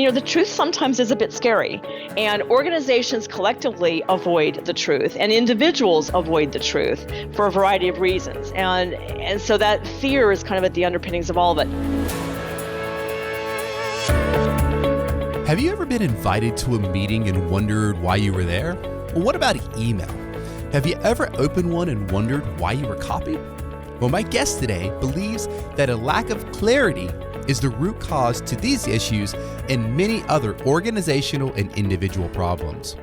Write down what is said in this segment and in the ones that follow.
the truth sometimes is a bit scary, and organizations collectively avoid the truth, and individuals avoid the truth for a variety of reasons. And so that fear is kind of at the underpinnings of all of it. Have you ever been invited to a meeting and wondered why you were there? Well, what about email? Have you ever opened one and wondered why you were copied? Well, my guest today believes that a lack of clarity is the root cause to these issues and many other organizational and individual problems.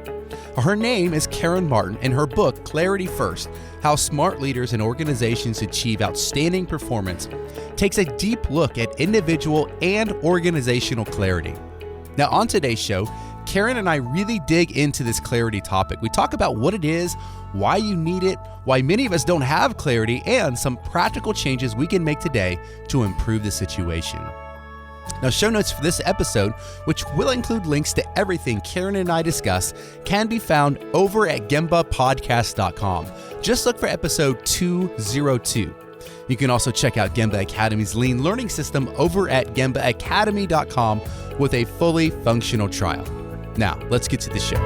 Her name is Karen Martin, and her book, Clarity First: How Smart Leaders and Organizations Achieve Outstanding Performance, takes a deep look at individual and organizational clarity. Now, on today's show, Karen and I really dig into this clarity topic. We talk about what it is, why you need it, why many of us don't have clarity, and some practical changes we can make today to improve the situation. Now, show notes for this episode, which will include links to everything Karen and I discuss, can be found over at gembapodcast.com. Just look for episode 202. You can also check out Gemba Academy's Lean Learning System over at gembaacademy.com with a fully functional trial. Now, let's get to the show.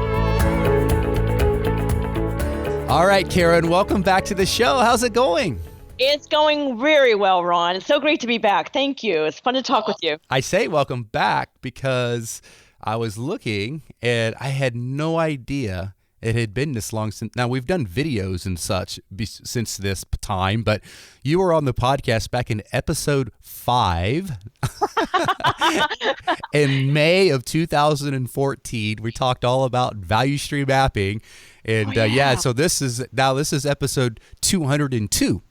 All right, Karen, welcome back to the show. How's it going? It's going very well, Ron. It's so great to be back. Thank you. It's fun to talk with you. I say welcome back because I was looking and I had no idea it had been this long since. Now, we've done videos and such since this time, but you were on the podcast back in episode 5 in May of 2014. We talked all about value stream mapping. And so this is episode 202.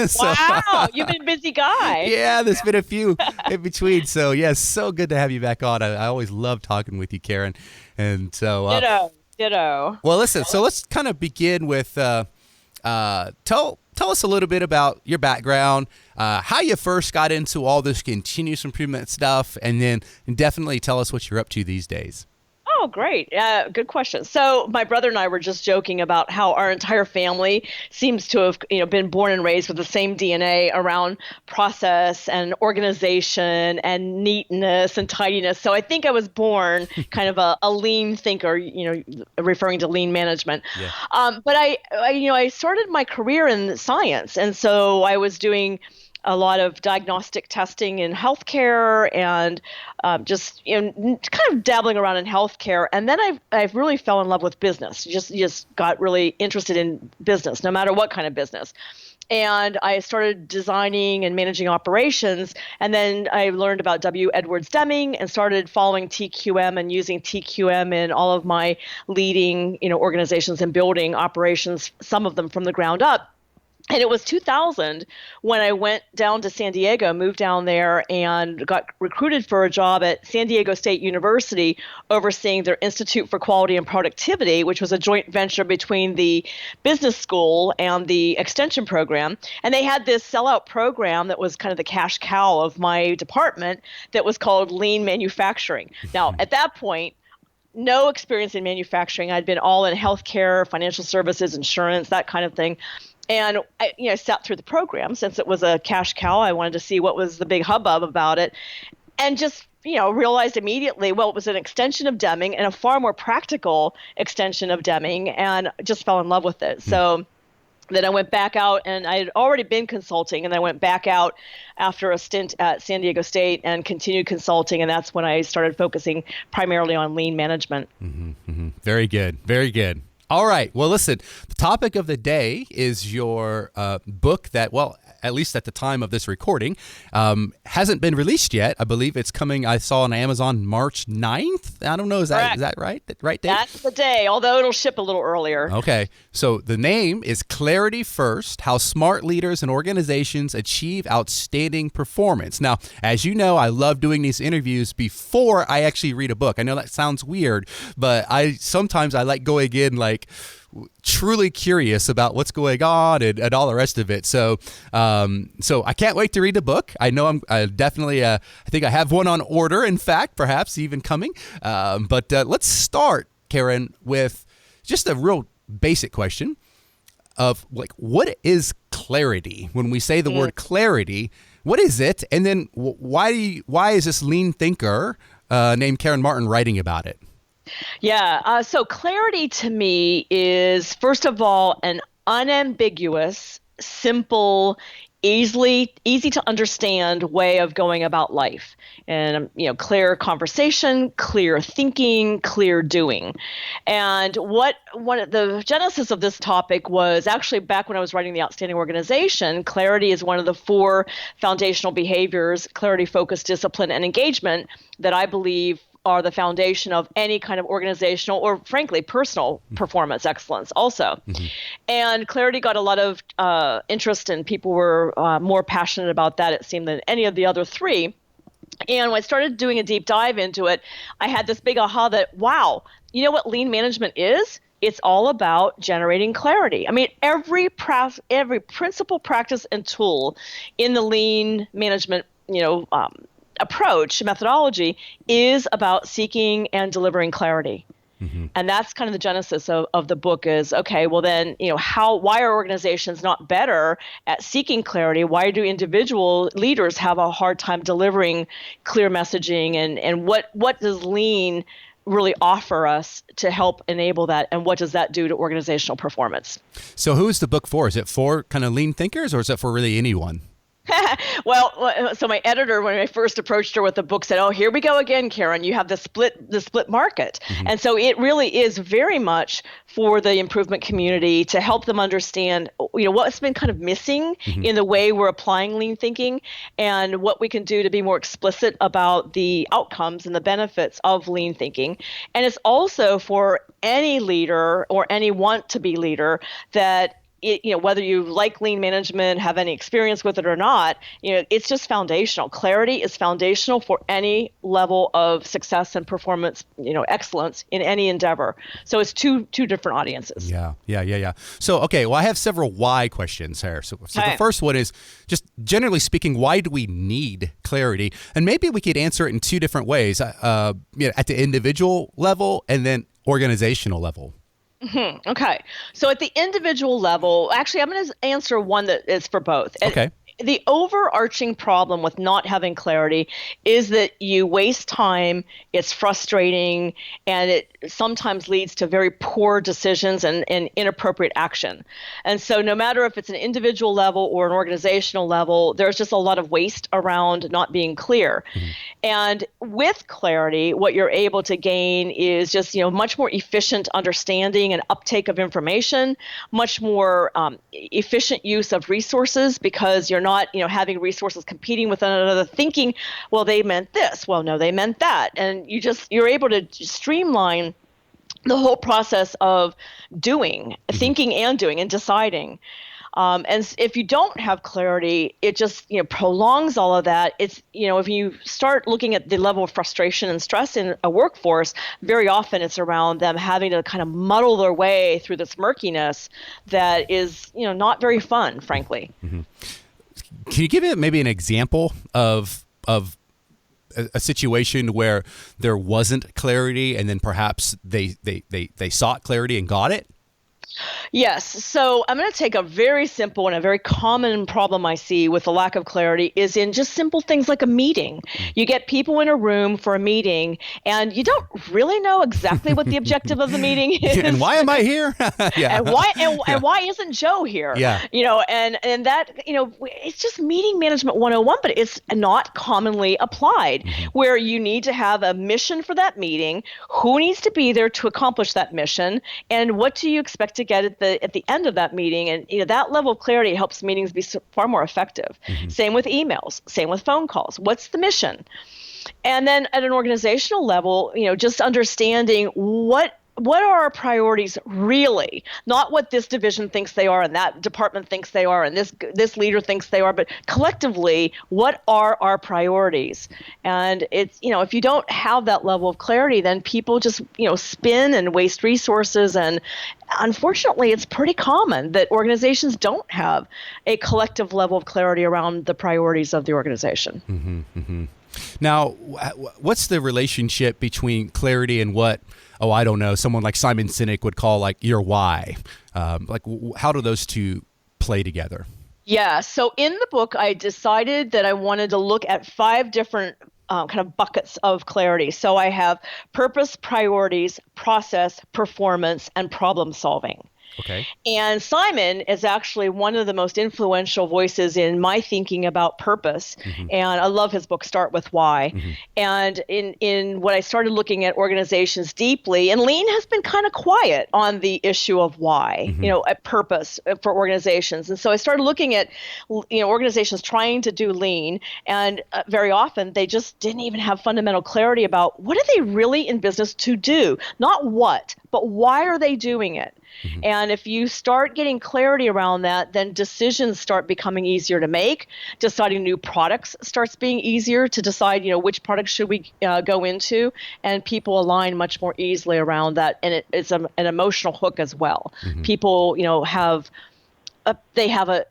So, wow, you've been a busy guy. Yeah, there's been a few in between. So, so good to have you back on. I always love talking with you, Karen. And so Ditto. Well, listen, so let's kind of begin with tell us a little bit about your background, how you first got into all this continuous improvement stuff, and then definitely tell us what you're up to these days. Oh, great. Good question. So my brother and I were just joking about how our entire family seems to have, been born and raised with the same DNA around process and organization and neatness and tidiness. So I think I was born kind of a lean thinker, referring to lean management. Yeah. But I started my career in science. And so I was doing a lot of diagnostic testing in healthcare and just kind of dabbling around in healthcare. And then I've really fell in love with business. Just got really interested in business, no matter what kind of business. And I started designing and managing operations. And then I learned about W. Edwards Deming and started following TQM and using TQM in all of my leading, organizations and building operations, some of them from the ground up. And it was 2000 when I went down to San Diego, moved down there, and got recruited for a job at San Diego State University, overseeing their Institute for Quality and Productivity, which was a joint venture between the business school and the extension program. And they had this sellout program that was kind of the cash cow of my department that was called Lean Manufacturing. Now, at that point, no experience in manufacturing. I'd been all in healthcare, financial services, insurance, that kind of thing. And I sat through the program. Since it was a cash cow, I wanted to see what was the big hubbub about it, and just realized immediately, well, it was an extension of Deming and a far more practical extension of Deming, and just fell in love with it. So then I went back out, and I had already been consulting, and I went back out after a stint at San Diego State and continued consulting, and that's when I started focusing primarily on lean management. Mm-hmm, mm-hmm. Very good. Very good. All right. Well, listen, the topic of the day is your book that, well, at least at the time of this recording, hasn't been released yet. I believe it's coming, I saw on Amazon March 9th. I don't know, is that right? Right date? That's the day, although it'll ship a little earlier. Okay. So the name is Clarity First: How Smart Leaders and Organizations Achieve Outstanding Performance. Now, as you know, I love doing these interviews before I actually read a book. I know that sounds weird, but sometimes I like going in like truly curious about what's going on and all the rest of it. So I can't wait to read the book. I know I definitely, I think I have one on order, in fact, perhaps even coming. But let's start, Karen, with just a real basic question of like, what is clarity? When we say the word clarity, what is it? And then why is this lean thinker named Karen Martin writing about it? Yeah. So clarity to me is, first of all, an unambiguous, simple, easy to understand way of going about life. And, clear conversation, clear thinking, clear doing. And the genesis of this topic was actually back when I was writing The Outstanding Organization. Clarity is one of the 4 foundational behaviors: clarity, focus, discipline, and engagement, that I believe are the foundation of any kind of organizational or, frankly, personal performance excellence also. Mm-hmm. And clarity got a lot of interest, and people were more passionate about that, it seemed, than any of the other 3. And when I started doing a deep dive into it, I had this big aha that, wow, you know what lean management is? It's all about generating clarity. I mean, every principle, practice, and tool in the lean management, approach, methodology, is about seeking and delivering clarity. Mm-hmm. And that's kind of the genesis of the book is, okay, well then, why are organizations not better at seeking clarity? Why do individual leaders have a hard time delivering clear messaging? And what does lean really offer us to help enable that? And what does that do to organizational performance? So who is the book for? Is it for kind of lean thinkers, or is it for really anyone? Well, so my editor, when I first approached her with the book, said, "Oh, here we go again, Karen. You have the split market." Mm-hmm. And so it really is very much for the improvement community to help them understand, what's been kind of missing mm-hmm. in the way we're applying lean thinking, and what we can do to be more explicit about the outcomes and the benefits of lean thinking. And it's also for any leader or any want to be leader that, whether you like lean management, have any experience with it or not, it's just foundational. Clarity is foundational for any level of success and performance, excellence in any endeavor. So it's two different audiences. Yeah. So, okay, well, I have several why questions here. So the first one is, just generally speaking, why do we need clarity? And maybe we could answer it in 2 different ways, at the individual level and then organizational level. Mm-hmm. Okay. So at the individual level, actually, I'm going to answer one that is for both. Okay. The overarching problem with not having clarity is that you waste time, it's frustrating, and it sometimes leads to very poor decisions and inappropriate action. And so no matter if it's an individual level or an organizational level, there's just a lot of waste around not being clear. Mm-hmm. And with clarity, what you're able to gain is just, much more efficient understanding and uptake of information, much more efficient use of resources, because you're not, having resources competing with one another, thinking, well, they meant this. Well, no, they meant that. And you're able to streamline the whole process of doing, thinking and doing and deciding. And if you don't have clarity, it just, prolongs all of that. It's, if you start looking at the level of frustration and stress in a workforce, very often it's around them having to kind of muddle their way through this murkiness that is, not very fun, frankly. Mm-hmm. Can you give it maybe an example of a situation where there wasn't clarity, and then perhaps they sought clarity and got it? Yes. So I'm going to take a very simple and a very common problem I see with the lack of clarity is in just simple things like a meeting. You get people in a room for a meeting, and you don't really know exactly what the objective of the meeting is. And why am I here? Yeah. And why isn't Joe here? Yeah. And that, it's just meeting management 101, but it's not commonly applied, where you need to have a mission for that meeting, who needs to be there to accomplish that mission, and what do you expect to get at the end of that meeting. And that level of clarity helps meetings be far more effective. Mm-hmm. Same with emails, same with phone calls. What's the mission? And then at an organizational level, just understanding what are our priorities really? Not what this division thinks they are and that department thinks they are and this leader thinks they are, but collectively, what are our priorities? And it's, if you don't have that level of clarity, then people just, spin and waste resources. And unfortunately, it's pretty common that organizations don't have a collective level of clarity around the priorities of the organization. Mm-hmm, mm-hmm. Now, what's the relationship between clarity and what, I don't know, someone like Simon Sinek would call like your why? How do those two play together? Yeah. So in the book, I decided that I wanted to look at 5 different kind of buckets of clarity. So I have purpose, priorities, process, performance, and problem solving. Okay. And Simon is actually one of the most influential voices in my thinking about purpose. Hmm. And I love his book, Start With Why. Hmm. And in when I started looking at organizations deeply, and Lean has been kind of quiet on the issue of why, Hmm. at purpose for organizations. And so I started looking at, organizations trying to do Lean, and very often they just didn't even have fundamental clarity about what are they really in business to do, not what, but why are they doing it. Hmm. And if you start getting clarity around that, then decisions start becoming easier to make. Deciding new products starts being easier to decide, which products should we go into, and people align much more easily around that. And it's an emotional hook as well. Hmm. People, they have a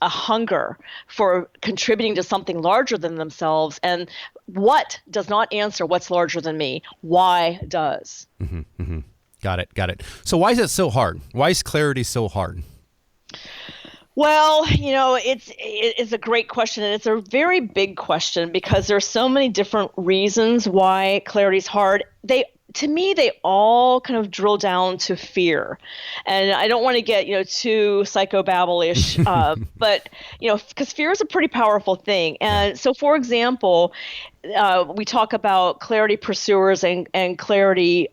hunger for contributing to something larger than themselves. And what does not answer what's larger than me? Why does? Hmm. Hmm. Got it. Got it. So why is it so hard? Why is clarity so hard? Well, it's a great question, and it's a very big question because there's so many different reasons why clarity is hard. To me, they all kind of drill down to fear. And I don't want to get, too psychobabble-ish, but, because fear is a pretty powerful thing. And so, for example, we talk about clarity pursuers and clarity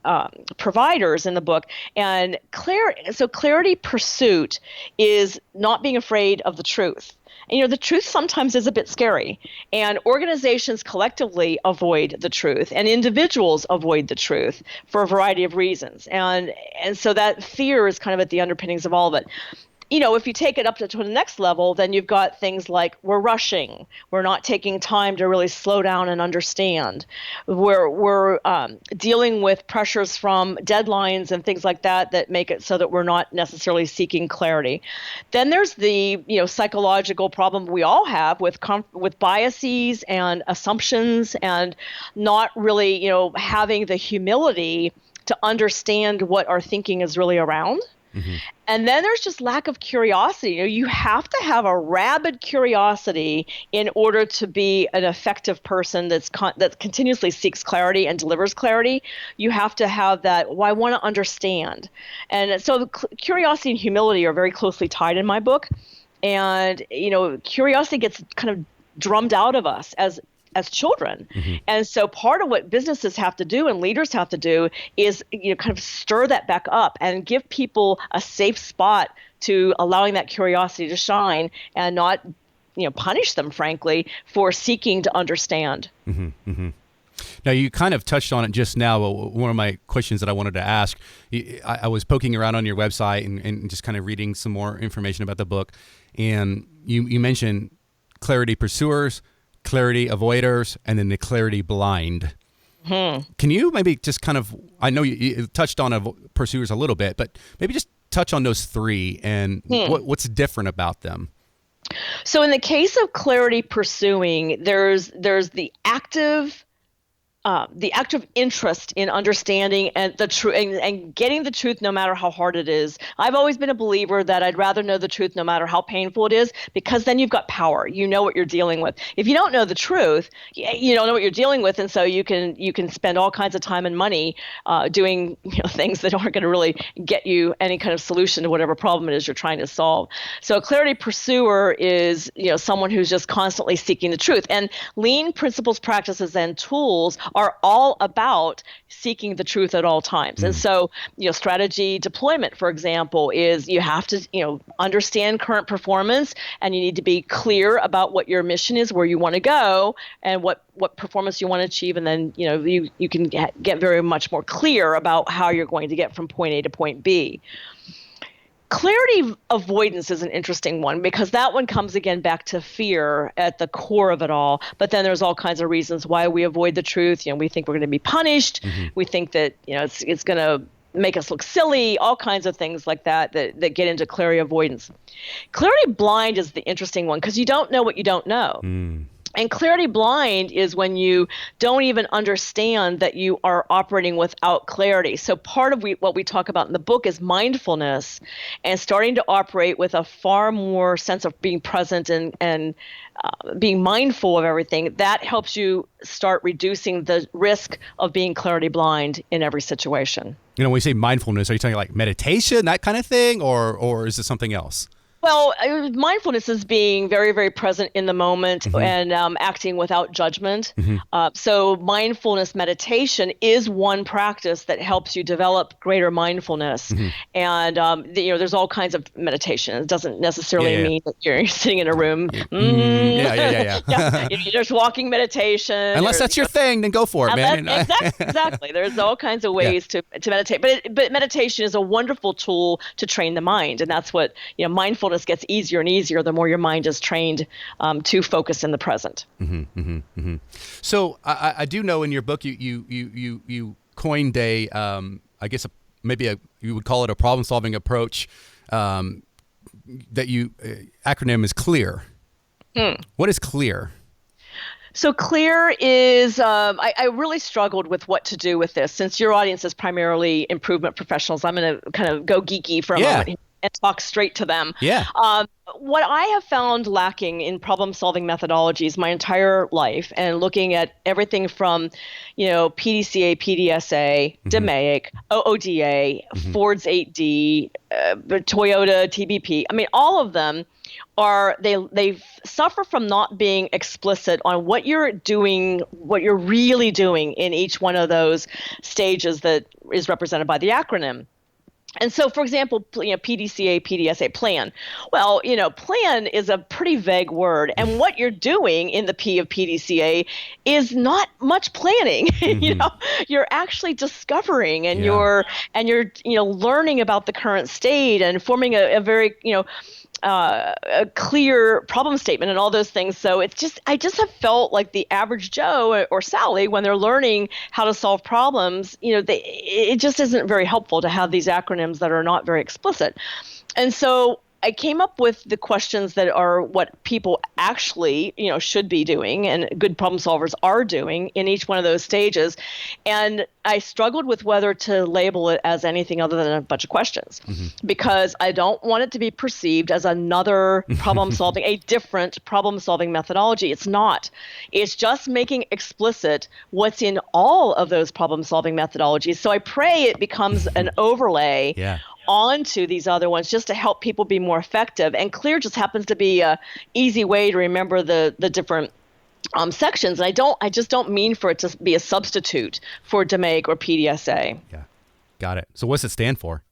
providers in the book. And clarity pursuit is not being afraid of the truth. And, the truth sometimes is a bit scary, and organizations collectively avoid the truth, and individuals avoid the truth for a variety of reasons. And so that fear is kind of at the underpinnings of all of it. If you take it up to the next level, then you've got things like we're rushing. We're not taking time to really slow down and understand. We're dealing with pressures from deadlines and things like that make it so that we're not necessarily seeking clarity. Then there's the psychological problem we all have with biases and assumptions, and not really having the humility to understand what our thinking is really around. Hmm. And then there's just lack of curiosity. You have to have a rabid curiosity in order to be an effective person that continuously seeks clarity and delivers clarity. You have to have that, well, I want to understand. And so curiosity and humility are very closely tied in my book. And, curiosity gets kind of drummed out of us as children. Hmm. And so part of what businesses have to do and leaders have to do is kind of stir that back up and give people a safe spot to allowing that curiosity to shine, and not punish them, frankly, for seeking to understand. Hmm. Hmm. Now, you kind of touched on it just now. One of my questions that I wanted to ask, I was poking around on your website and just kind of reading some more information about the book. And you mentioned clarity pursuers, clarity avoiders, and then the clarity blind. Hmm. Can you maybe just kind of, I know you touched on pursuers a little bit, but maybe just touch on those three and what's different about them? So in the case of clarity pursuing, there's the active interest in understanding and the truth and getting the truth no matter how hard it is. I've always been a believer that I'd rather know the truth no matter how painful it is, because then you've got power. You know what you're dealing with. If you don't know the truth, you don't know what you're dealing with, and so you can spend all kinds of time and money doing things that aren't going to really get you any kind of solution to whatever problem it is you're trying to solve. So a clarity pursuer is someone who's just constantly seeking the truth. And lean principles, practices, and tools are all about seeking the truth at all times. And so, strategy deployment, for example, is you have to, understand current performance, and you need to be clear about what your mission is, where you want to go, and what performance you want to achieve. And then, you can get very much more clear about how you're going to get from point A to point B. Clarity avoidance is an interesting one, because that one comes again back to fear at the core of it all. But then there's all kinds of reasons why we avoid the truth. We think we're going to be punished. Mm-hmm. We think that it's going to make us look silly. All kinds of things like that get into clarity avoidance. Clarity blind is the interesting one, because you don't know what you don't know. And clarity blind is when you don't even understand that you are operating without clarity. So part of what we talk about in the book is mindfulness and starting to operate with a far more sense of being present and being mindful of everything. That helps you start reducing the risk of being clarity blind in every situation. When you say mindfulness, are you talking like meditation, that kind of thing, or is it something else? Well, mindfulness is being very, very present in the moment Mm-hmm. and acting without judgment. Mm-hmm. So mindfulness meditation is one practice that helps you develop greater mindfulness. Mm-hmm. And, there's all kinds of meditation. It doesn't necessarily Yeah. mean that you're sitting in a room. Yeah. Yeah, there's walking meditation. Unless that's your thing, then go for it, man. Exactly. There's all kinds of ways to meditate. But meditation is a wonderful tool to train the mind. And that's what, mindfulness gets easier and easier the more your mind is trained to focus in the present. Mm-hmm, mm-hmm, mm-hmm. So I do know in your book you coined a I guess you would call it a problem solving approach that you acronym is CLEAR. What is CLEAR? So CLEAR is, I really struggled with what to do with this. Since your audience is primarily improvement professionals, I'm going to kind of go geeky for a moment and talk straight to them. Yeah. What I have found lacking in problem-solving methodologies my entire life, and looking at everything from, PDCA, PDSA, DMAIC, OODA, Ford's 8D, Toyota, TBP. I mean, all of them they suffer from not being explicit on what you're doing, what you're really doing in each one of those stages that is represented by the acronym. And so, for example, PDCA, PDSA, plan. Well, plan is a pretty vague word. And what you're doing in the P of PDCA is not much planning. Mm-hmm. You're actually discovering and you're learning about the current state and forming a very, a clear problem statement and all those things. So I just have felt like the average Joe or Sally, when they're learning how to solve problems, it just isn't very helpful to have these acronyms that are not very explicit. And so I came up with the questions that are what people actually, should be doing and good problem solvers are doing in each one of those stages. And I struggled with whether to label it as anything other than a bunch of questions, because I don't want it to be perceived as another problem solving, a different problem solving methodology. It's not. It's just making explicit what's in all of those problem solving methodologies. So I pray it becomes an overlay onto these other ones just to help people be more effective. And CLEAR just happens to be a easy way to remember the different sections. And I just don't mean for it to be a substitute for DMAIC or PDSA. Yeah, got it. So what's it stand for?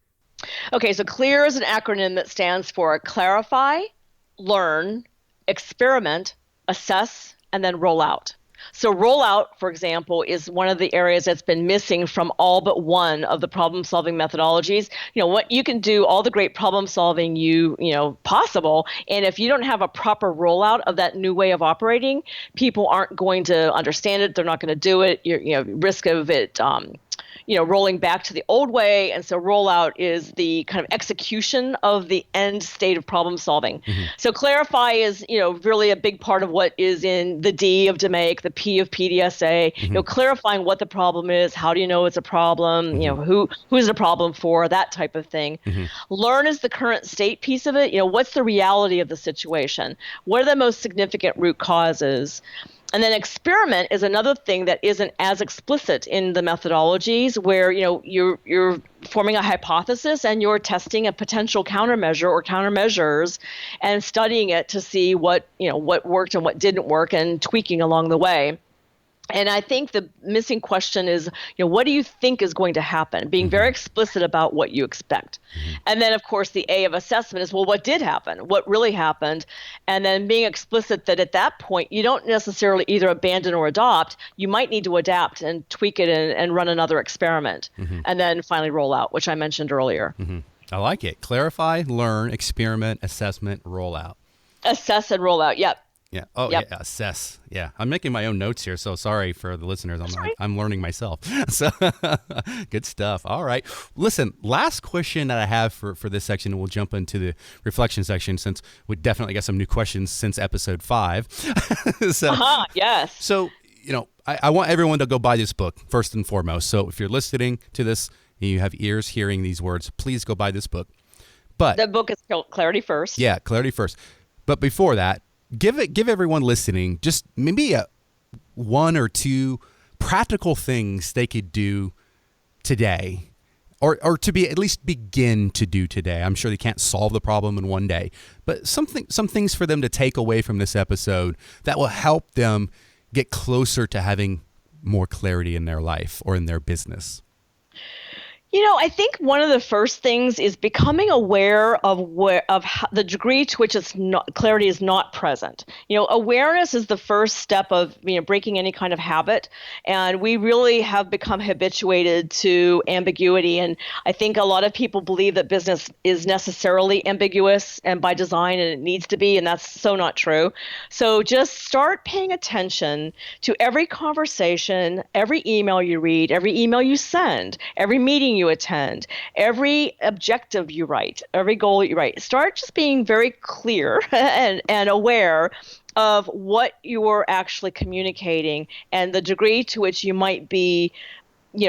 Okay, so CLEAR is an acronym that stands for clarify, learn, experiment, assess, and then roll out. So rollout, for example, is one of the areas that's been missing from all but one of the problem-solving methodologies. What you can do all the great problem-solving possible, and if you don't have a proper rollout of that new way of operating, people aren't going to understand it. They're not going to do it. Risk of it rolling back to the old way. And so rollout is the kind of execution of the end state of problem solving. So clarify is, really a big part of what is in the D of DMAIC, the P of PDSA, clarifying what the problem is. How do you know it's a problem? Who's the problem for, that type of thing. Learn is the current state piece of it. What's the reality of the situation? What are the most significant root causes? And then experiment is another thing that isn't as explicit in the methodologies, where you're forming a hypothesis and you're testing a potential countermeasure or countermeasures and studying it to see what worked and what didn't work and tweaking along the way. And I think the missing question is, what do you think is going to happen? Being very explicit about what you expect. And then, of course, the A of assessment is, well, what did happen? What really happened? And then being explicit that at that point, you don't necessarily either abandon or adopt. You might need to adapt and tweak it and run another experiment. And then finally roll out, which I mentioned earlier. I like it. Clarify, learn, experiment, assessment, roll out. Assess and roll out. Yep. Yeah. Oh, Yep. yeah. Assess. Yeah. I'm making my own notes here, so sorry for the listeners. That's right. I'm learning myself. So good stuff. All right. Listen, last question that I have for this section, and we'll jump into the reflection section since we definitely got some new questions since episode 5. So, Yes. so I want everyone to go buy this book first and foremost. So if you're listening to this and you have ears hearing these words, please go buy this book. But The book is called Clarity First. yeah, clarity first. But before that, give everyone listening just maybe one or two practical things they could do today, or to be at least begin to do today. I'm sure they can't solve the problem in one day, but some things for them to take away from this episode that will help them get closer to having more clarity in their life or in their business. I think one of the first things is becoming aware of the degree to which clarity is not present. Awareness is the first step of breaking any kind of habit, and we really have become habituated to ambiguity. And I think a lot of people believe that business is necessarily ambiguous and by design, and it needs to be, and that's so not true. So just start paying attention to every conversation, every email you read, every email you send, every meeting you attend, every objective you write, every goal you write. Start just being very clear and aware of what you're actually communicating and the degree to which you might be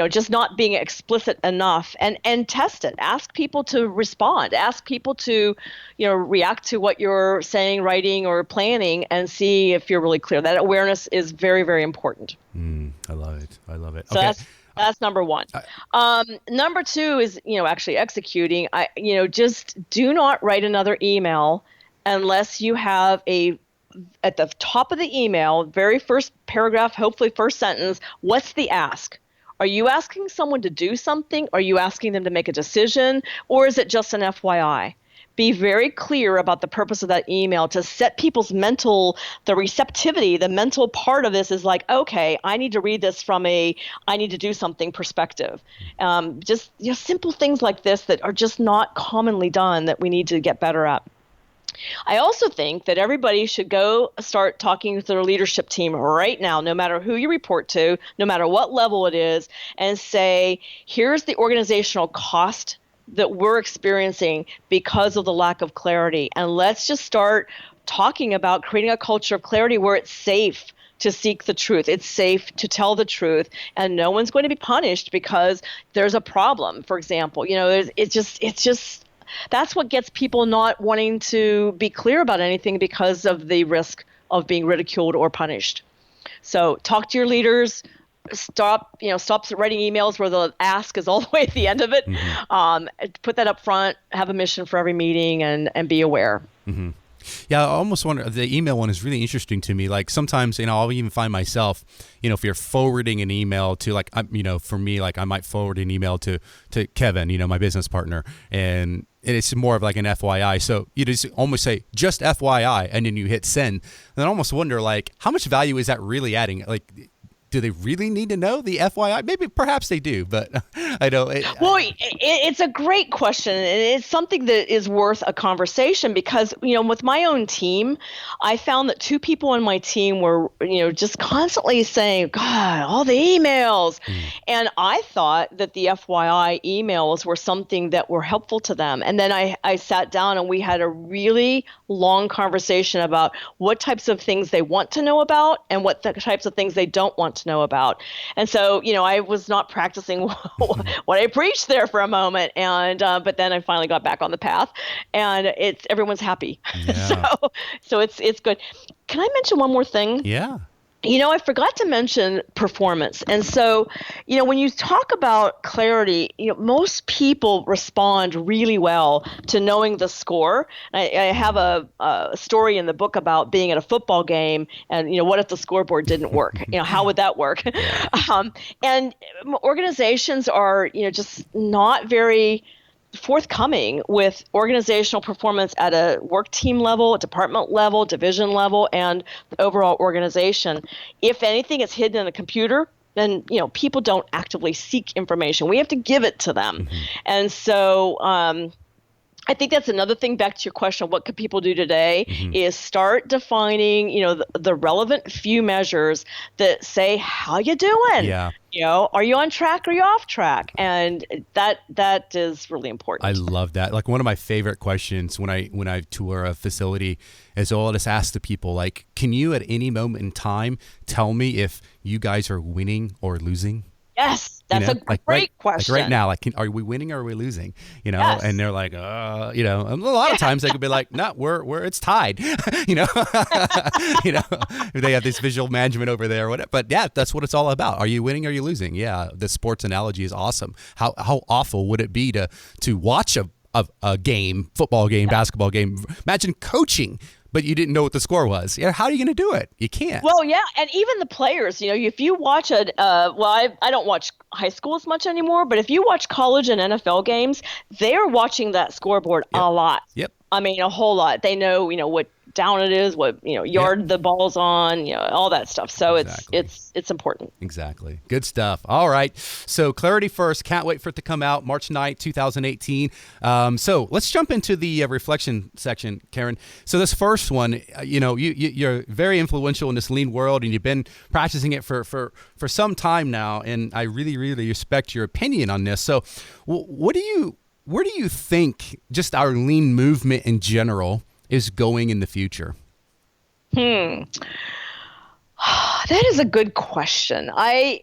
just not being explicit enough, and test it. Ask people to respond. Ask people to, react to what you're saying, writing, or planning, and see if you're really clear. That awareness is very, very important. I love it. I love it. So okay. That's number one. Number two is, actually executing. Just do not write another email unless you have at the top of the email, very first paragraph, hopefully first sentence, what's the ask? Are you asking someone to do something? Are you asking them to make a decision? Or is it just an FYI? Be very clear about the purpose of that email to set people's the receptivity, the mental part of this is like, okay, I need to read this from I need to do something perspective. Just simple things like this that are just not commonly done that we need to get better at. I also think that everybody should go start talking to their leadership team right now, no matter who you report to, no matter what level it is, and say, here's the organizational cost that we're experiencing because of the lack of clarity. And let's just start talking about creating a culture of clarity where it's safe to seek the truth. It's safe to tell the truth, and no one's going to be punished because there's a problem. For example, it's just that's what gets people not wanting to be clear about anything because of the risk of being ridiculed or punished. So talk to your leaders. Stop writing emails where the ask is all the way at the end of it. Put that up front. Have a mission for every meeting, and be aware. Mm-hmm. Yeah, I almost wonder, the email one is really interesting to me. Like sometimes, I'll even find myself, if you're forwarding an email to for me, I might forward an email to Kevin, my business partner, and it's more of like an FYI. So you just almost say just FYI, and then you hit send. And I almost wonder, how much value is that really adding? Do they really need to know the FYI? Maybe, perhaps they do, but I don't. It's a great question, and it's something that is worth a conversation because, with my own team, I found that 2 people on my team were, just constantly saying, God, all the emails. And I thought that the FYI emails were something that were helpful to them. And then I sat down and we had a really long conversation about what types of things they want to know about and what types of things they don't want to know about. And so, I was not practicing what I preached there for a moment, and but then I finally got back on the path, and everyone's happy. Yeah. so it's good. Can I mention one more thing? Yeah. I forgot to mention performance. And so, when you talk about clarity, most people respond really well to knowing the score. I have a story in the book about being at a football game and, what if the scoreboard didn't work? How would that work? And organizations are, just not very forthcoming with organizational performance at a work team level, department level, division level, and the overall organization. If anything is hidden in a computer, then people don't actively seek information. We have to give it to them. And so I think that's another thing back to your question, what could people do today Hmm. is start defining, the relevant few measures that say, how you doing? Yeah. Are you on track or are you off track? And that is really I important. love that. Like one of my favorite questions when I tour a facility is I'll just ask the people like, can you at any moment in time tell me if you guys are winning or losing? Yes, You that's know, a great like right question. now, like, are we winning or are we losing? You know, and Yes. they're like, and a lot of Yeah. times they could be like, no, we're it's tied, you know, you know, they have this visual management over there, or whatever. But yeah, that's what it's all about. Are you winning or are you losing? Yeah, the sports analogy is awesome. How awful would it be to watch a game, football game, basketball game? Imagine coaching, but you didn't know what the score was. Yeah, how are you going to do it? You can't. Well, yeah, and even the players, if you watch I don't watch high school as much anymore, but if you watch college and NFL games, they're watching that scoreboard Yep. a lot. Yep. I mean, a whole lot. They know, what down it is, what, Yep. yard the ball's on, all that stuff. So it's Exactly. it's important. Exactly. Good stuff. All right. So Clarity First. Can't wait for it to come out March 9th, 2018. So let's jump into the reflection section, Karen. So this first one, you're very influential in this lean world, and you've been practicing it for some time now. And I really, really respect your opinion on this. So where do you think just our lean movement in general is going in the future? Hmm. That is a good question. I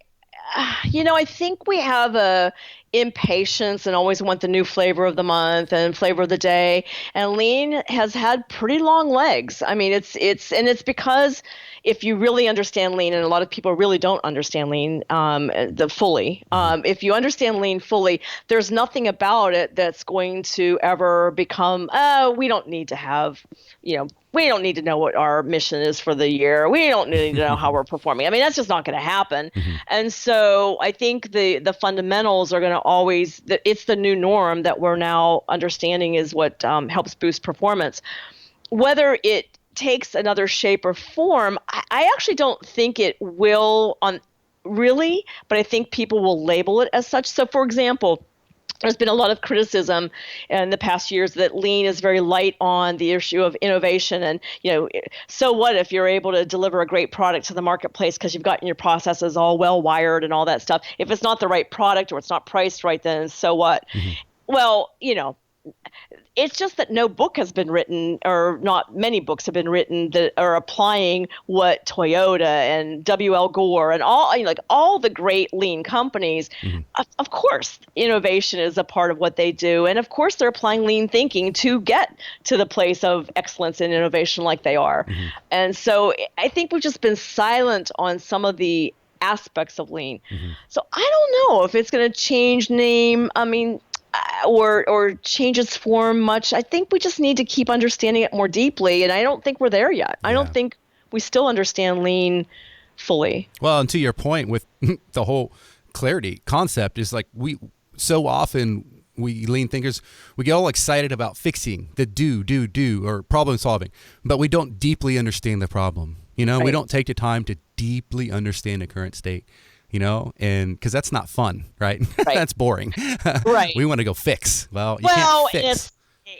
think we have a impatience and always want the new flavor of the month and flavor of the day. And lean has had pretty long legs. I mean, it's because if you really understand lean, and a lot of people really don't understand lean fully. If you understand lean fully, there's nothing about it that's going to ever become, we don't need to have, we don't need to know what our mission is for the year. We don't need to know how we're performing. I mean, that's just not going to happen. Mhm. And so I think the fundamentals are going to always, it's the new norm that we're now understanding is what helps boost performance. Whether it takes another shape or form, I actually don't think it will on really, but I think people will label it as such. So for example, there's been a lot of criticism in the past years that lean is very light on the issue of innovation. And, so what if you're able to deliver a great product to the marketplace because you've gotten your processes all well wired and all that stuff? If it's not the right product or it's not priced right, then so what? Mhm. Well, it's just that no book has been written, or not many books have been written that are applying what Toyota and W.L. Gore and all the great lean companies. Mhm. Of course, innovation is a part of what they do, and of course they're applying lean thinking to get to the place of excellence in innovation like they are. Mhm. And so I think we've just been silent on some of the aspects of lean. Mhm. So I don't know if it's going to change name. I mean, or change its form much. I think we just need to keep understanding it more deeply, and I don't think we're there yet. I don't Yeah. think we still understand lean fully. Well, and to your point with the whole clarity concept is like so often we lean thinkers, we get all excited about fixing the do or problem solving, but we don't deeply understand the problem. We Right. don't take the time to deeply understand the current state. And because that's not fun, right? Right. That's boring. Right. We want to go fix. Well, you Well, can't fix.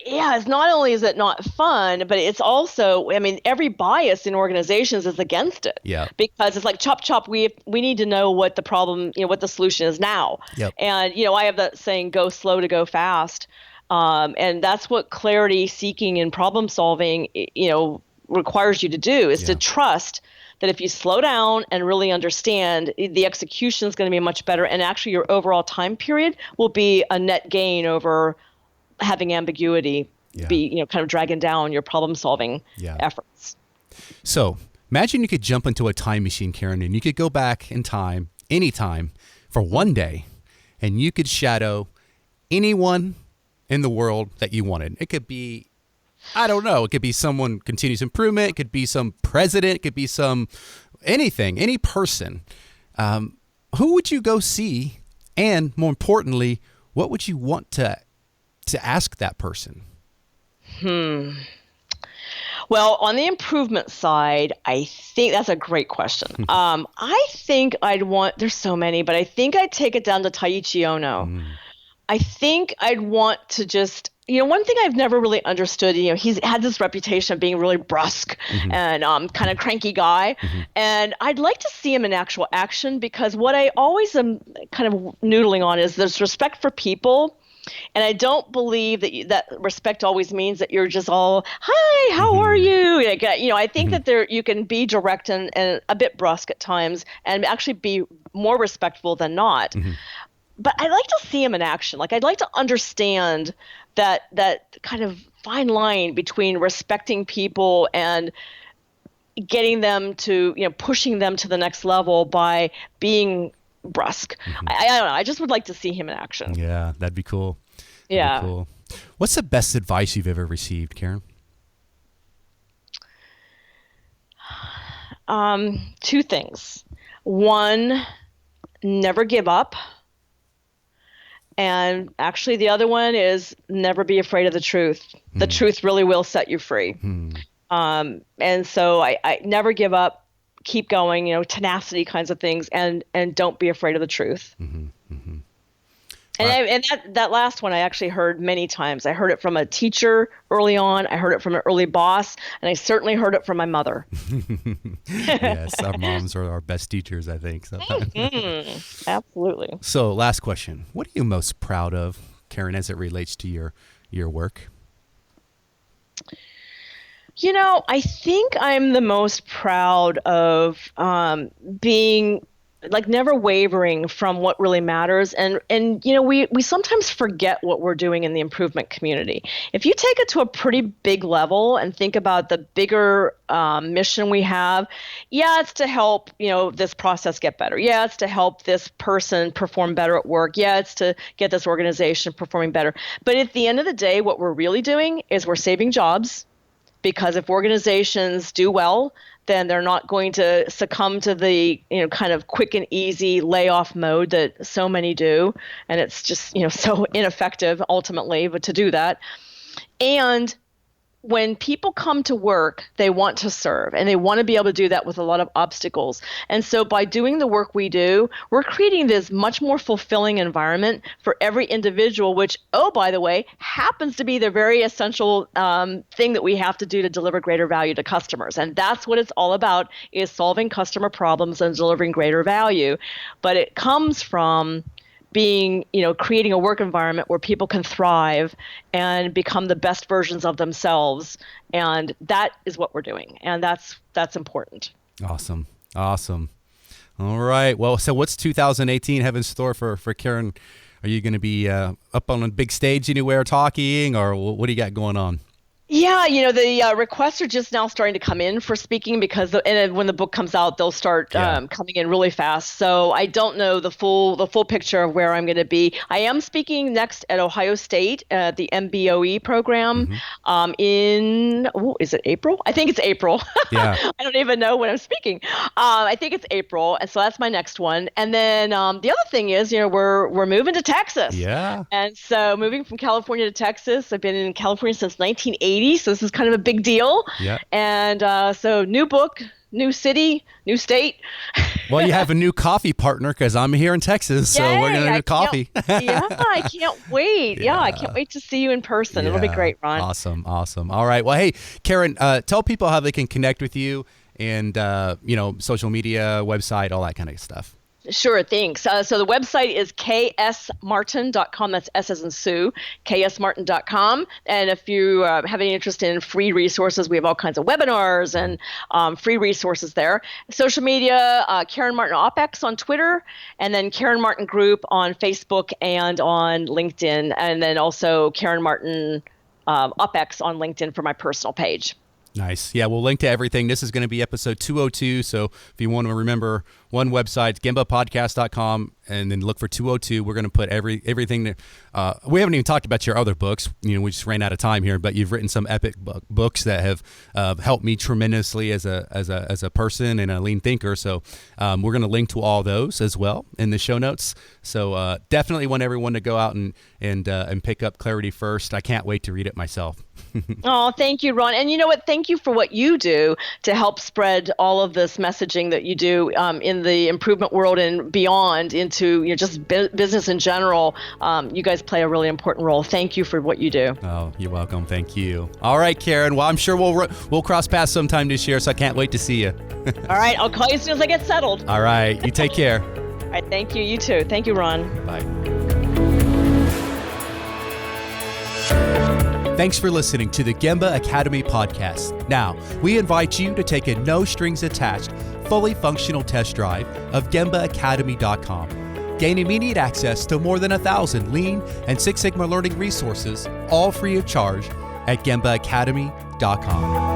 it's not only is it not fun, but it's also, I mean, every bias in organizations is against it. Yeah. Because it's like chop chop, we need to know what the problem, what the solution is now. Yep. And I have that saying, go slow to go fast. And that's what clarity seeking and problem solving, requires you to do, is to Yeah. trust that if you slow down and really understand, the execution is going to be much better, and actually your overall time period will be a net gain over having ambiguity Yeah. be, kind of dragging down your problem solving Yeah. efforts. So imagine you could jump into a time machine, Karen, and you could go back in time, anytime, for one day, and you could shadow anyone in the world that you wanted. It could be, I don't know, it could be someone continuous improvement, it could be some president, it could be anything, any person. Who would you go see? And more importantly, what would you want to ask that person? Well, on the improvement side, I think that's a great question. I think there's so many, but I think I'd take it down to Taiichi Ono. I think I'd want to just One thing I've never really understood, he's had this reputation of being really brusque Hmm. and kind of cranky guy. Hmm. And I'd like to see him in actual action because what I always am kind of noodling on is there's respect for people. And I don't believe that respect always means that you're just all, hi, how are Hmm. you? Like, I think Hmm. that you can be direct and a bit brusque at times and actually be more respectful than not. Hmm. But I'd like to see him in action. Like I'd like to understand that kind of fine line between respecting people and getting them to, pushing them to the next level by being brusque. Hmm. I don't know. I just would like to see him in action. Yeah, that'd be cool. That'd be Yeah. cool. What's the best advice you've ever received, Karen? Two things. One, never give up. And actually, the other one is never be afraid of the truth. The Hmm. truth really will set you free. Hmm. And so I never give up, keep going, tenacity kinds of things, and don't be afraid of the truth. Hmm. Hmm. And that last one I actually heard many times. I heard it from a teacher early on. I heard it from an early boss, and I certainly heard it from my mother. Yes, our moms are our best teachers, I think, sometimes. Absolutely. So, last question. What are you most proud of, Karen, as it relates to your work? I think I'm the most proud of being like never wavering from what really matters. And we sometimes forget what we're doing in the improvement community. If you take it to a pretty big level and think about the bigger mission we have, yeah, it's to help, this process get better. Yeah, it's to help this person perform better at work. Yeah, it's to get this organization performing better. But at the end of the day, what we're really doing is we're saving jobs because if organizations do well, then they're not going to succumb to the kind of quick and easy layoff mode that so many do, and it's just so ineffective ultimately. But to do that, and when people come to work, they want to serve and they want to be able to do that with a lot of obstacles. And so by doing the work we do, we're creating this much more fulfilling environment for every individual, which, oh, by the way, happens to be the very essential thing that we have to do to deliver greater value to customers. And that's what it's all about, is solving customer problems and delivering greater value. But it comes from creating a work environment where people can thrive and become the best versions of themselves. And that is what we're doing. And that's important. Awesome. Awesome. All right. Well, so what's 2018 have in store for Karen? Are you going to be up on a big stage anywhere talking, or what do you got going on? Yeah, the requests are just now starting to come in for speaking because when the book comes out, they'll start Yeah. coming in really fast. So I don't know the full picture of where I'm going to be. I am speaking next at Ohio State at the MBOE program Hmm. is it April? I think it's April. Yeah. I don't even know when I'm speaking. I think it's April, and so that's my next one. And then the other thing is, we're moving to Texas. Yeah. And so moving from California to Texas, I've been in California since 1980. So this is kind of a big deal. Yeah. And so new book, new city, new state. Well, you have a new coffee partner because I'm here in Texas, so we're Yay, going to I do coffee. yeah, I can't wait. Yeah, I can't Yeah. wait to see you in person. It'll be Yeah. great, Ron. Awesome. Awesome. All right. Well, hey, Karen, tell people how they can connect with you and, social media, website, all that kind of stuff. Sure, thanks. So the website is ksmartin.com. That's S as in Sue, ksmartin.com. And if you have any interest in free resources, we have all kinds of webinars and free resources there. Social media, Karen Martin OpEx on Twitter, and then Karen Martin Group on Facebook and on LinkedIn, and then also Karen Martin OpEx on LinkedIn for my personal page. Nice. Yeah, we'll link to everything. This is going to be episode 202. So if you want to remember one website, gimbapodcast.com, and then look for 202. We're going to put everything that we haven't even talked about your other books. We just ran out of time here, but you've written some epic books that have helped me tremendously as a person and a lean thinker. So we're going to link to all those as well in the show notes. So definitely want everyone to go out and pick up Clarity First. I can't wait to read it myself. Oh, thank you, Ron. And you know what? Thank you for what you do to help spread all of this messaging that you do in the improvement world and beyond into to just business in general, you guys play a really important role. Thank you for what you do. Oh, you're welcome. Thank you. All right, Karen. Well, I'm sure we'll cross paths sometime this year, so I can't wait to see you. All right. I'll call you as soon as I get settled. All right. You take care. All right. Thank you. You too. Thank you, Ron. Bye. Thanks for listening to the Gemba Academy podcast. Now, we invite you to take a no-strings-attached, fully functional test drive of GembaAcademy.com. Gain immediate access to more than 1,000 Lean and Six Sigma learning resources, all free of charge, at GembaAcademy.com.